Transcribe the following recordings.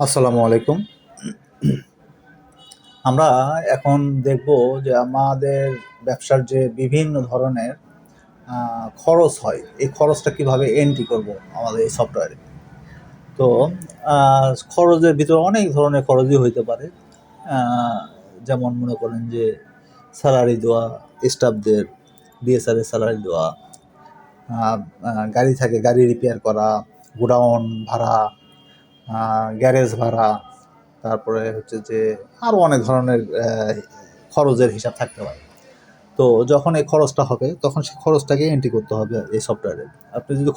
আসসালামু আলাইকুম। আমরা এখন দেখব যে আমাদের ব্যবসার যে বিভিন্ন ধরনের খরচ হয়, এই খরচটা কিভাবে এন্ট্রি করব আমাদের এই সফটওয়্যারে। তো খরচের ভিতরে অনেক ধরনের খরচই হইতে পারে। আ যেমন মনে করেন যে স্যালারি দেওয়া, স্টাফদের ডিএসআর এর স্যালারি দেওয়া, আ আ গাড়ি থাকে গাড়ি রিপেয়ার করা, গোডাউন ভাড়া, গ্যারেজ ভাড়া, তারপরে হচ্ছে যে আরও অনেক ধরনের খরচের হিসাব থাকতে পারে। তো যখন এই খরচটা হবে তখন সেই খরচটাকে এন্ট্রি করতে হবে এই সফটওয়্যারে। আপনি যদি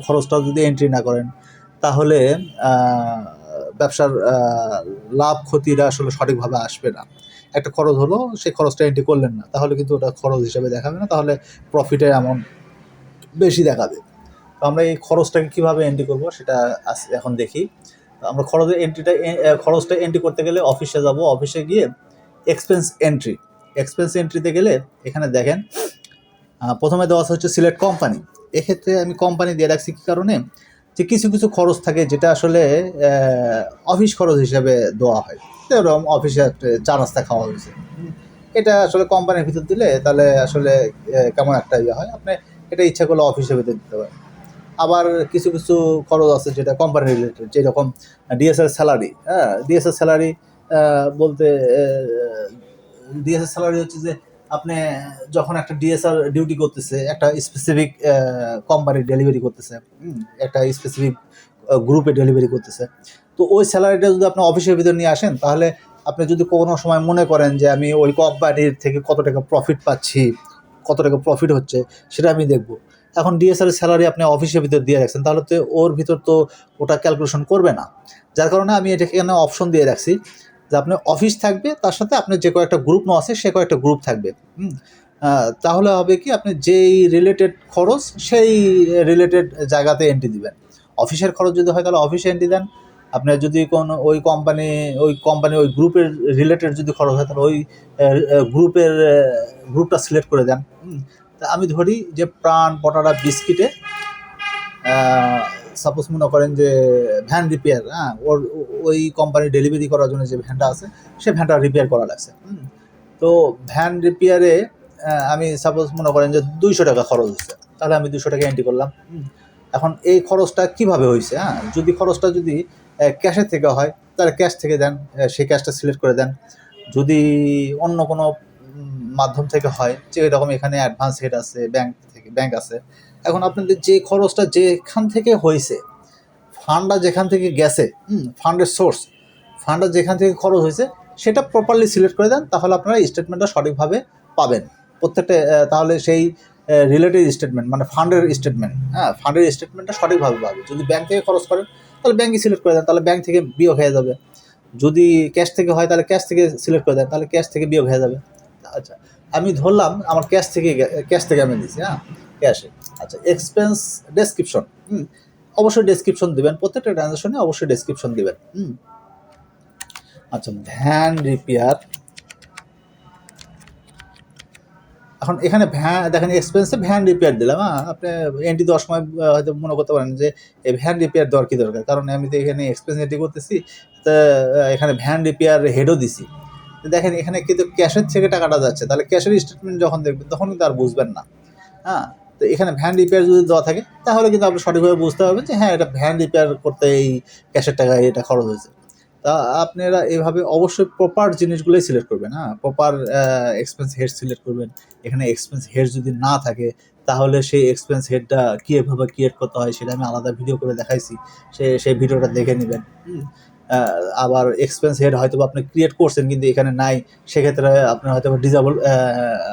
খরচটা যদি এন্ট্রি না করেন তাহলে ব্যবসার লাভ ক্ষতিটা আসলে সঠিকভাবে আসবে না। একটা খরচ হলো, সেই খরচটা এন্ট্রি করলেন না, তাহলে কিন্তু ওটা খরচ হিসাবে দেখাবে না, তাহলে প্রফিটের অ্যামাউন্ট বেশি দেখাবে। তো আমরা এই খরচটাকে কীভাবে এন্ট্রি করব সেটা এখন দেখি। আমরা খরচটা এন্ট্রি করতে গেলে অফিসে যাব, অফিসে গিয়ে এক্সপেন্স এন্ট্রিতে গেলে এখানে দেখেন প্রথমে দেওয়া আছে হচ্ছে সিলেক্ট কোম্পানি। এক্ষেত্রে আমি কোম্পানি দিয়ে রাখছি কী কারণে, যে কিছু কিছু খরচ থাকে যেটা আসলে অফিস খরচ হিসেবে দেওয়া হয়। যেরকম অফিসে চা নাস্তা খাওয়া হয়েছে, এটা আসলে কোম্পানির ভিতর দিলে তাহলে আসলে কেমন একটা ইয়ে হয়, আপনি এটা ইচ্ছা করলে অফিসের ভিতর দিতে পারেন। আবার কিছু কিছু খরচ আছে যেটা কোম্পানি রিলেটেড, যেরকম ডিএসআর স্যালারি। ডিএসআর স্যালারি বলতে ডিএসআর স্যালারি হচ্ছে যে আপনি যখন একটা ডিএসআর ডিউটি করতেছে, একটা স্পেসিফিক কোম্পানি ডেলিভারি করতেছে, একটা স্পেসিফিক গ্রুপে ডেলিভারি করতেছে, তো ওই স্যালারিটা যদি আপনি অফিসের ভিতর নিয়ে আসেন, তাহলে আপনি যদি কোনো সময় মনে করেন যে আমি ওই কোম্পানির থেকে কত টাকা প্রফিট পাচ্ছি, কত টাকা প্রফিট হচ্ছে, সেটা আমি দেখব। এখন ডিএসআর স্যালারি আপনি অফিসের ভিতর দিয়ে রাখছেন, তাহলে তো ওর ভিতর তো ওটা ক্যালকুলেশন করবে না। যার কারণে আমি এটাকে এখানে অপশন দিয়ে রাখছি যে আপনি অফিস থাকবে, তার সাথে আপনার যে কয়েকটা গ্রুপ আছে সে কয়েকটা গ্রুপ থাকবে। তাহলে হবে কি, আপনি যেই রিলেটেড খরচ সেই রিলেটেড জায়গাতে এন্ট্রি দিবেন। অফিসের খরচ যদি হয় তাহলে অফিসে এন্ট্রি দেন। আপনার যদি কোনো ওই কোম্পানি ওই গ্রুপের রিলেটেড যদি খরচ হয় তাহলে ওই গ্রুপটা সিলেক্ট করে দেন। তা আমি ধরি যে প্রাণ পটারা বিস্কিটে সাপোজ মনে করেন যে ভ্যান রিপেয়ার, ওই কোম্পানি ডেলিভারি করার জন্য যে ভ্যানটা আছে সে ভ্যানটা রিপেয়ার করা লাগছে। তো ভ্যান রিপেয়ারে আমি সাপোজ মনে করেন যে 200 টাকা খরচ হচ্ছে, তাহলে আমি 200 টাকা এন্ট্রি করলাম। এখন এই খরচটা কিভাবে হয়েছে, যদি খরচটা যদি ক্যাশের থেকে হয় তাহলে ক্যাশ থেকে দেন, সেই ক্যাশটা সিলেক্ট করে দেন। যদি অন্য কোনো মাধ্যম থেকে হয়, যে এরকম এখানে অ্যাডভান্স হেড আছে, ব্যাংক আছে, এখন আপনাদের যে খরচটা যেখান থেকে হয়েছে, ফান্ডটা যেখান থেকে গেছে, ফান্ডটা যেখান থেকে খরচ হয়েছে সেটা প্রপারলি সিলেক্ট করে দেন, তাহলে আপনারা স্টেটমেন্টটা সঠিকভাবে পাবেন প্রত্যেকটা। তাহলে সেই রিলেটেড স্টেটমেন্ট মানে ফান্ডের স্টেটমেন্টটা সঠিকভাবে পাবে। যদি ব্যাংক থেকে খরচ করেন তাহলে ব্যাংকই সিলেক্ট করে দেন, তাহলে ব্যাংক থেকে বিয়োগ হয়ে যাবে। যদি ক্যাশ থেকে হয় তাহলে ক্যাশ থেকে সিলেক্ট করে দেন, তাহলে ক্যাশ থেকে বিয়োগ হয়ে যাবে। আচ্ছা, আমি ধরলাম আমার ক্যাশ থেকে আমি দিচ্ছি, ক্যাশে। আচ্ছা, এক্সপেন্স ডেসক্রিপশন, অবশ্যই ডেসক্রিপশন দিবেন, প্রত্যেকটা ট্রানজাকশনে অবশ্যই ডেসক্রিপশন দিবেন। আচ্ছা, ভ্যান রিপেয়ার। এখন এখানে দেখেন এক্সপেন্সে ভ্যান রিপেয়ার দিলাম। আপনি এন্ট্রি দেওয়ার সময় হয়তো মনে করতে পারেন যে এই ভ্যান রিপেয়ার দেওয়ার কী দরকার, কারণ আমি তো এখানে এক্সপেন্স এন্ট্রি করতেছি, তা এখানে ভ্যান রিপেয়ার হেডও দিছি। দেখেন এখানে কিন্তু ক্যাশের থেকে টাকাটা যাচ্ছে, তাহলে ক্যাশের স্টেটমেন্ট যখন দেখবেন তখন কিন্তু আর বুঝবেন না। তো এখানে ভ্যান রিপেয়ার যদি দেওয়া থাকে তাহলে কিন্তু আপনি সঠিকভাবে বুঝতে পারবেন যে এটা ভ্যান রিপেয়ার করতে এই ক্যাশের টাকায় এটা খরচ হয়েছে। তা আপনারা এভাবে অবশ্যই প্রপার জিনিসগুলোই সিলেক্ট করবেন, প্রপার এক্সপেন্স হেড সিলেক্ট করবেন। এখানে এক্সপেন্স হেড যদি না থাকে তাহলে সেই এক্সপেন্স হেডটা কীভাবে ক্রিয়েট করতে হয় সেটা আমি আলাদা ভিডিও করে দেখাইছি, সেই ভিডিওটা দেখে নেবেন। আবার এক্সপেন্স হেড হয়তো আপনি ক্রিয়েট করছেন কিন্তু এখানে নাই, সেক্ষেত্রে আপনার হয়তো ডিজেবল,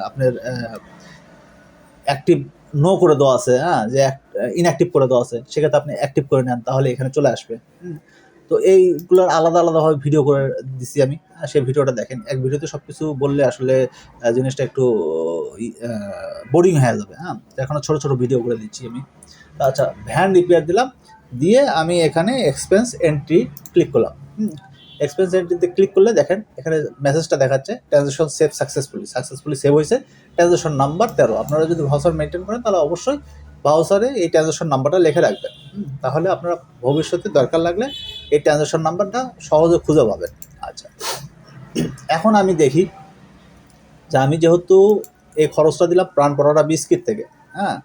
আপনার অ্যাক্টিভ নো করে দেওয়া আছে, যে ইনঅ্যাক্টিভ করে দেওয়া আছে, সেক্ষেত্রে আপনি অ্যাক্টিভ করে নেন, তাহলে এখানে চলে আসবে। তো এইগুলোর আলাদা আলাদাভাবে ভিডিও করে দিচ্ছি আমি, সেই ভিডিওটা দেখেন। এক ভিডিওতে সব কিছু বললে আসলে জিনিসটা একটু বোরিং হয়ে যাবে। এখনও ছোটো ছোটো ভিডিও করে দিচ্ছি আমি। আচ্ছা, ভ্যান রিপেয়ার দিলাম, দিয়ে আমি এখানে এক্সপেন্স এন্ট্রি ক্লিক করলাম। এক্সপেন্স এন্ট্রিতে ক্লিক করলে দেখেন এখানে মেসেজটা দেখাচ্ছে ট্রানজাকশন সেভ সাকসেসফুলি সেভ হয়েছে, ট্রানজাকশন নাম্বার 13। আপনারা যদি ভাউচার মেনটেন করেন তাহলে অবশ্যই ব্রাউজারে এই ট্রানজ্যাকশন নাম্বারটা লিখে রাখবেন। তাহলে আপনারা ভবিষ্যতে দরকার লাগলে এই ট্রানজ্যাকশন নাম্বারটা সহজে খুঁজে পাবেন। আচ্ছা, এখন আমি দেখি যে আমি যেহেতু এই খরচটা দিলাম প্রাণ পরোটা বিস্কিট থেকে, হ্যাঁ,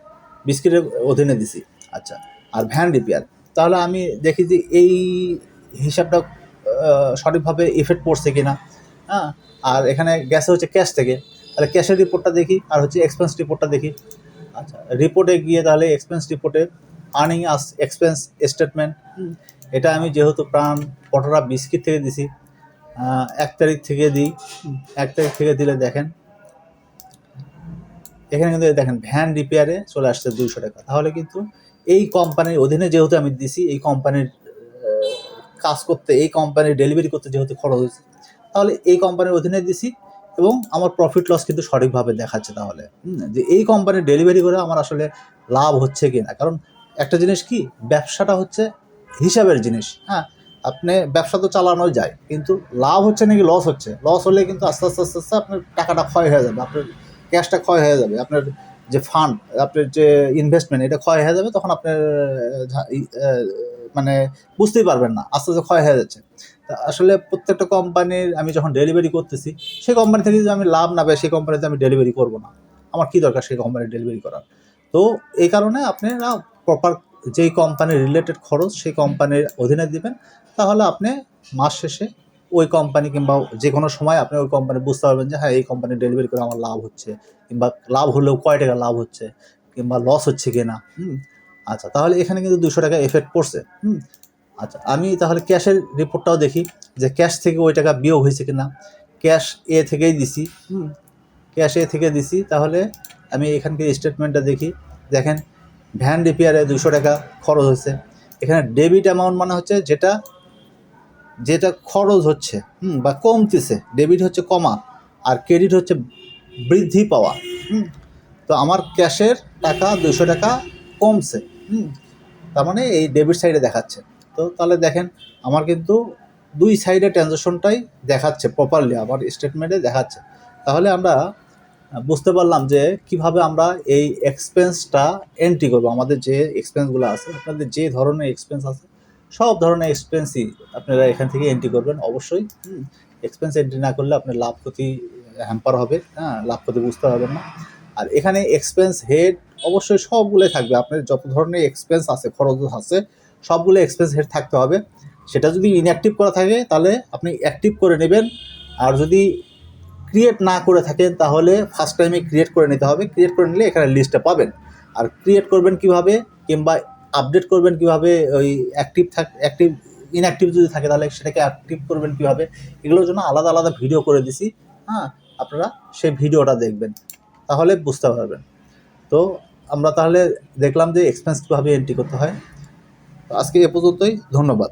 বিস্কিটের অধীনে দিছি। আচ্ছা, আর ভ্যান রিপেয়ার, তাহলে আমি দেখি যে এই হিসাবটা সঠিকভাবে ইফেক্ট পড়ছে কিনা। হ্যাঁ, আর এখানে গেছে হচ্ছে ক্যাশ থেকে, তাহলে ক্যাশের রিপোর্টটা দেখি, আর হচ্ছে এক্সপেন্স রিপোর্টটা দেখি। আচ্ছা, রিপোর্টে গিয়ে তাহলে এক্সপেন্স রিপোর্টে আর্নিং আস এক্সপেন্স স্টেটমেন্ট, এটা আমি যেহেতু প্রাণ পটোরা বিস্কিট থেকে দিছি, 1 তারিখ থেকে দিই। 1 তারিখ থেকে দিলে দেখেন এখানে কিন্তু দেখেন ভ্যান রিপেয়ারে চলে আসছে 200 টাকা। তাহলে কিন্তু এই কোম্পানির অধীনে যেহেতু আমি দিছি, এই কোম্পানির কাজ করতে, এই কোম্পানির ডেলিভারি করতে যেহেতু খরচ হয়েছে, তাহলে এই কোম্পানির অধীনে দিছি এবং আমার প্রফিট লস কিন্তু সঠিকভাবে দেখাচ্ছে। তাহলে যে এই কোম্পানির ডেলিভারি করে আমার আসলে লাভ হচ্ছে কি না। কারণ একটা জিনিস কি, ব্যবসাটা হচ্ছে হিসাবের জিনিস। হ্যাঁ, আপনি ব্যবসা তো চালানোই যায়, কিন্তু লাভ হচ্ছে নাকি লস হচ্ছে। লস হলে কিন্তু আস্তে আস্তে আস্তে আস্তে আপনার টাকাটা ক্ষয় হয়ে যাবে, আপনার ক্যাশটা ক্ষয় হয়ে যাবে, আপনার যে ফান্ড, আপনার যে ইনভেস্টমেন্ট, এটা ক্ষয় হয়ে যাবে। তখন আপনার মানে বুঝতেই পারবেন না, আস্তে আস্তে ক্ষয় হয়ে যাচ্ছে। তা আসলে প্রত্যেকটা কোম্পানির আমি যখন ডেলিভারি করতেছি, সেই কোম্পানি থেকে যদি আমি লাভ না পাই, সেই কোম্পানিতে আমি ডেলিভারি করবো না। আমার কী দরকার সেই কোম্পানির ডেলিভারি করার। তো এই কারণে আপনারা প্রপার যেই কোম্পানির রিলেটেড খরচ সেই কোম্পানির অধীনে দিবেন। তাহলে আপনি মাস শেষে ওই কোম্পানি কিংবা যে কোনো সময় আপনি ওই কোম্পানি বুঝতে পারবেন যে হ্যাঁ, এই কোম্পানির ডেলিভারি করে আমার লাভ হচ্ছে, কিংবা লাভ হলেও কয় টাকা লাভ হচ্ছে, কিংবা লস হচ্ছে কিনা। আচ্ছা, তাহলে এখানে কিন্তু 200 টাকা এফেক্ট পড়ছে। আচ্ছা, আমি তাহলে ক্যাশের রিপোর্টটাও দেখি যে ক্যাশ থেকে ওই টাকা বিয়োগ হয়েছে কিনা। ক্যাশ এ থেকেই দিছি, ক্যাশ এ থেকে দিছি। তাহলে আমি এখানকে স্টেটমেন্টটা দেখি, দেখেন ভ্যান রিপেয়ারে 200 টাকা খরচ হয়েছে। এখানে ডেবিট অ্যামাউন্ট মানে হচ্ছে যেটা যেটা খরচ হচ্ছে বা কমতেছে। ডেবিট হচ্ছে কমা, আর ক্রেডিট হচ্ছে বৃদ্ধি পাওয়া। তো আমার ক্যাশের টাকা 200 টাকা কমছে, তার মানে এই ডেবিট সাইডে দেখাচ্ছে। তো তাহলে দেখেন আমার কিন্তু দুই সাইডে ট্রানজ্যাকশনটাই দেখাচ্ছে প্রপারলি, আমার স্টেটমেন্টে দেখাচ্ছে। তাহলে আমরা বুঝতে পারলাম যে কিভাবে আমরা এই এক্সপেন্সটা এন্ট্রি করবো। আমাদের যে এক্সপেন্সগুলো আছে, আপনাদের যে ধরনের এক্সপেন্স আছে, সব ধরনের এক্সপেন্সই আপনারা এখান থেকে এন্ট্রি করবেন। অবশ্যই এক্সপেন্স এন্ট্রি না করলে আপনার লাভ ক্ষতি হ্যাম্পার হবে, লাভ ক্ষতি বুঝতে পারবেন না। আর এখানে এক্সপেন্স হেড অবশ্যই সবগুলোই থাকবে। আপনার যত ধরনের এক্সপেন্স আছে, খরচ আছে, সবগুলো এক্সপেন্স হেড থাকতে হবে। সেটা যদি ইনঅ্যাক্টিভ করা থাকে তাহলে আপনি অ্যাক্টিভ করে নেবেন। আর যদি ক্রিয়েট না করে থাকেন তাহলে ফার্স্ট টাইমে ক্রিয়েট করে নিতে হবে। ক্রিয়েট করে নিলে এখানে লিস্টে পাবেন। আর ক্রিয়েট করবেন কিভাবে, কিংবা আপডেট করবেন কিভাবে, ওই অ্যাক্টিভ ইনঅ্যাক্টিভ যদি থাকে তাহলে সেটাকে অ্যাক্টিভ করবেন কিভাবে, এগুলোর জন্য আলাদা আলাদা ভিডিও করে দিছি। আপনারা সেই ভিডিওটা দেখবেন, তাহলে বুঝতে পারবেন। তো আমরা তাহলে দেখলাম যে এক্সপেন্স কীভাবে এন্ট্রি করতে হয়। তো আজকে এ পর্যন্তই, ধন্যবাদ।